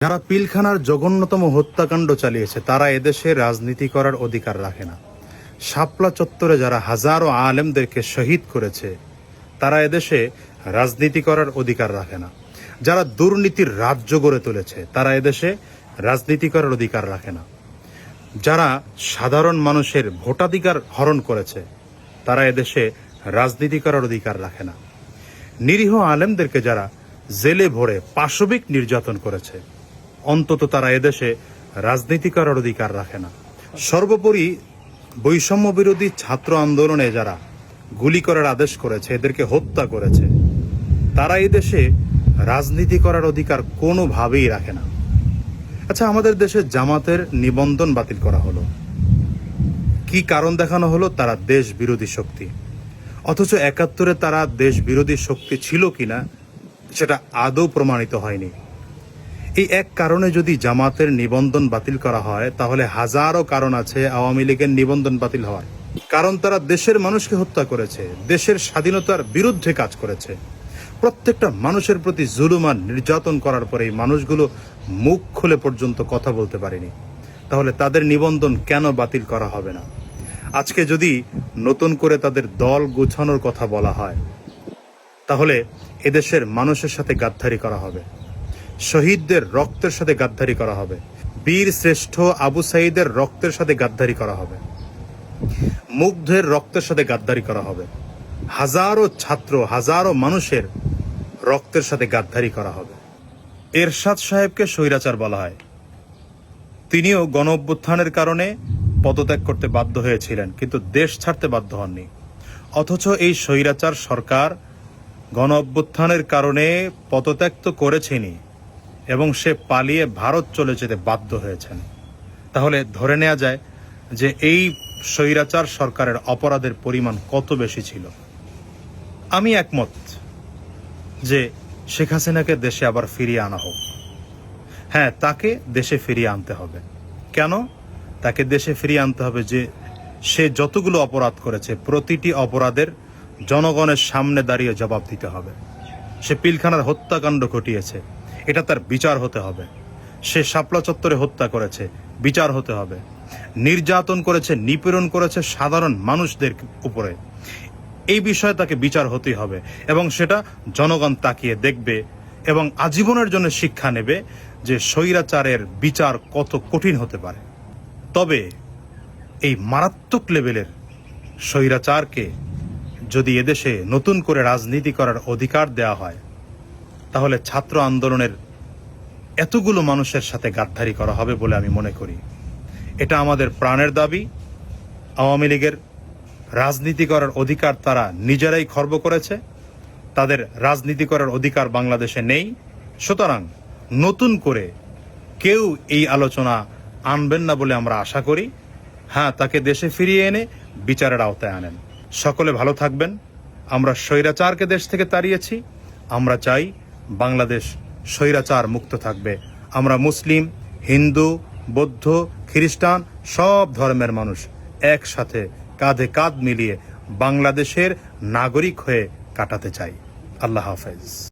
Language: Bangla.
যারা পিলখানার জঘন্যতম হত্যাকাণ্ড চালিয়েছে তারা এদেশে রাজনীতি করার অধিকার রাখে না। শাপলা চত্বরে যারা হাজারো আলেমদেরকে শহীদ করেছে তারা এদেশে রাজনীতি করার অধিকার রাখে না। যারা দুর্নীতির রাজ্য গড়ে তুলেছে তারা এদেশে রাজনীতি করার অধিকার রাখে না। যারা সাধারণ মানুষের ভোটাধিকার হরণ করেছে তারা এদেশে রাজনীতি করার অধিকার রাখে না। নিরীহ আলেমদেরকে যারা জেলে ভরে পাশবিক নির্যাতন করেছে অন্তত তারা এদেশে রাজনীতি করার অধিকার রাখে না। সর্বোপরি বৈষম্য বিরোধী ছাত্র আন্দোলনে যারা গুলি করার আদেশ করেছে, এদেরকে হত্যা করেছে, তারা এদেশে রাজনীতি করার অধিকার কোনোভাবেই রাখে না। আচ্ছা, আমাদের দেশে জামাতের নিবন্ধন বাতিল করা হলো, কি কারণ দেখানো হলো? তারা দেশ বিরোধী শক্তি। অথচ ৭১-এ তারা দেশ বিরোধী শক্তি ছিল কিনা সেটা আদৌ প্রমাণিত হয়নি। এই এক কারণে যদি জামাতের নিবন্ধন বাতিল করা হয় তাহলে হাজারো কারণ আছে আওয়ামী লীগের নিবন্ধন বাতিল হওয়ার। কারণ তারা দেশের মানুষকে হত্যা করেছে, দেশের স্বাধীনতার বিরুদ্ধে কাজ করেছে, প্রত্যেকটা মানুষের প্রতি জুলুম আর নির্যাতন করার পরে এই মানুষগুলো মুখ খুলে পর্যন্ত কথা বলতে পারেনি। তাহলে তাদের নিবন্ধন কেন বাতিল করা হবে না? আজকে যদি নতুন করে তাদের দল গুছানোর কথা বলা হয় তাহলে এদেশের মানুষের সাথে গাদ্দারি করা হবে, শহীদদের রক্তের সাথে গাদ্দারি করা হবে, বীর শ্রেষ্ঠ আবু সাঈদের রক্তের সাথে গাদ্দারি করা হবে, মুগ্ধের রক্তের সাথে গাদ্দারি করা হবে, হাজারো ছাত্র হাজারো মানুষের রক্তের সাথে গাদ্দারি করা হবে। এরশাদ সাহেবকে স্বৈরাচার বলা হয়। তিনিও গণ অভ্যুত্থানের কারণে পদত্যাগ করতে বাধ্য হয়েছিলেন, কিন্তু দেশ ছাড়তে বাধ্য হননি। অথচ এই স্বৈরাচার সরকার গণ অভ্যুত্থানের কারণে পদত্যাগ তো করেছেনই এবং সে পালিয়ে ভারত চলে যেতে বাধ্য হয়েছেন। তাহলে ধরে নেওয়া যায় যে এই স্বৈরাচার সরকারের অপরাধের পরিমাণ কত বেশি ছিল। আমি একমত যে শেখ হাসিনাকে দেশে আবার ফিরিয়ে আনা হোক। হ্যাঁ, তাকে দেশে ফিরিয়ে আনতে হবে। কেন তাকে দেশে ফিরিয়ে আনতে হবে? যে সে যতগুলো অপরাধ করেছে প্রতিটি অপরাধের জনগণের সামনে দাঁড়িয়ে জবাব দিতে হবে। সে পিলখানার হত্যাকাণ্ড ঘটিয়েছে, এটা তার বিচার হতে হবে। সে শাপলা চত্বরে হত্যা করেছে, বিচার হতে হবে। নির্যাতন করেছে, নিপীড়ন করেছে সাধারণ মানুষদের উপরে, এই বিষয়ে তাকে বিচার হতেই হবে এবং সেটা জনগণ তাকিয়ে দেখবে এবং আজীবনের জন্য শিক্ষা নেবে যে স্বৈরাচারের বিচার কত কঠিন হতে পারে। তবে এই মারাত্মক লেভেলের স্বৈরাচারকে যদি এদেশে নতুন করে রাজনীতি করার অধিকার দেওয়া হয় তাহলে ছাত্র আন্দোলনের এতগুলো মানুষের সাথে গাদ্দারি করা হবে বলে আমি মনে করি। এটা আমাদের প্রাণের দাবি। আওয়ামী লীগের রাজনীতি করার অধিকার তারা নিজেরাই খর্ব করেছে, তাদের রাজনীতি করার অধিকার বাংলাদেশে নেই। সুতরাং নতুন করে কেউ এই আলোচনা আনবেন না বলে আমরা আশা করি। হ্যাঁ, তাকে দেশে ফিরিয়ে এনে বিচারের আওতায় আনেন। সকলে ভালো থাকবেন। আমরা স্বৈরাচারকে দেশ থেকে তাড়িয়েছি, আমরা চাই বাংলাদেশ স্বৈরাচার মুক্ত থাকবে। আমরা মুসলিম, হিন্দু, বৌদ্ধ, খ্রিস্টান সব ধর্মের মানুষ একসাথে কাঁধে কাঁধ মিলিয়ে বাংলাদেশের নাগরিক হয়ে কাটাতে চাই। আল্লাহ হাফেজ।